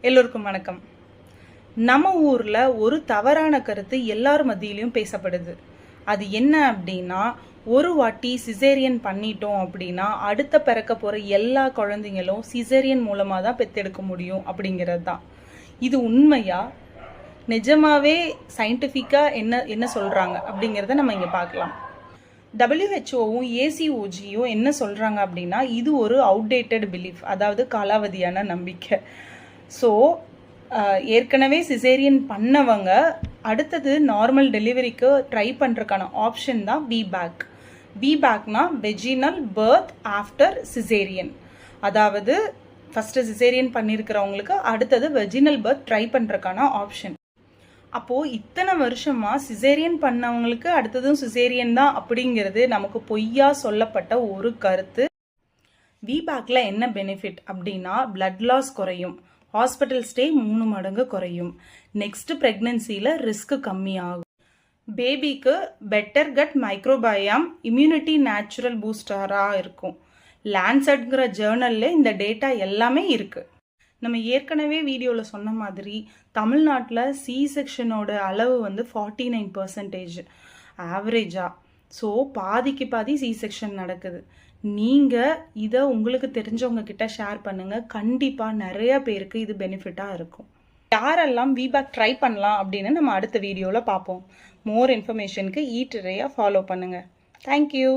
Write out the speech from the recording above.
எல்லோருக்கும் வணக்கம். நம்ம ஊரில் ஒரு தவறான கருத்து எல்லார் மத்தியிலையும் பேசப்படுது. அது என்ன அப்படின்னா, ஒரு வாட்டி சிசேரியன் பண்ணிட்டோம் அப்படின்னா அடுத்த பிறக்க போகிற எல்லா குழந்தைங்களும் சிசேரியன் மூலமாக தான் பெற்றெடுக்க முடியும் அப்படிங்கிறது தான். இது உண்மையா? நிஜமாவே சயின்டிஃபிக்காக என்ன சொல்கிறாங்க அப்படிங்கிறத நம்ம இங்கே பார்க்கலாம். WHO-வும் ACOG-யும் என்ன சொல்கிறாங்க அப்படின்னா, இது ஒரு அவுடேட்டட் பிலீஃப், அதாவது காலாவதியான நம்பிக்கை. ஸோ ஏற்கனவே சிசேரியன் பண்ணவங்க அடுத்தது நார்மல் டெலிவரிக்கு ட்ரை பண்ணுறதுக்கான ஆப்ஷன் தான் விபேக். விபேக்னா வெஜினல் பர்த் ஆஃப்டர் சிசேரியன். அதாவது ஃபஸ்ட்டு சிசேரியன் பண்ணியிருக்கிறவங்களுக்கு அடுத்தது வெஜினல் பர்த் ட்ரை பண்ணுறதுக்கான ஆப்ஷன். அப்போது இத்தனை வருஷமாக சிசேரியன் பண்ணவங்களுக்கு அடுத்ததும் சிசேரியன் தான் அப்படிங்கிறது நமக்கு பொய்யா சொல்லப்பட்ட ஒரு கருத்து. விபேக்கில் என்ன பெனிஃபிட் அப்படின்னா, பிளட் லாஸ் குறையும், ஹாஸ்பிட்டல் ஸ்டே 3 மடங்கு குறையும், நெக்ஸ்ட் ப்ரெக்னன்சியில் ரிஸ்க் கம்மியாகும், பேபிக்கு பெட்டர் கட் மைக்ரோபயாம், இம்யூனிட்டி நேச்சுரல் பூஸ்டராக இருக்கும். லான்செட்ங்கிற ஜேர்னலில் இந்த டேட்டா எல்லாமே இருக்குது. நம்ம ஏற்கனவே வீடியோவில் சொன்ன மாதிரி தமிழ்நாட்டில் சி செக்ஷனோட அளவு 49% ஆவரேஜாக. ஸோ பாதிக்கு பாதி சி செக்ஷன் நடக்குது. நீங்கள் இதை உங்களுக்கு தெரிஞ்சவங்க கிட்ட ஷேர் பண்ணுங்கள். கண்டிப்பாக நிறைய பேருக்கு இது பெனிஃபிட்டாக இருக்கும். யாரெல்லாம் விபேக் ட்ரை பண்ணலாம் அப்படின்னு நம்ம அடுத்த வீடியோவில் பார்ப்போம். மோர் இன்ஃபர்மேஷனுக்கு ஈட் ட்ரையை ஃபாலோ பண்ணுங்கள். தேங்க்யூ.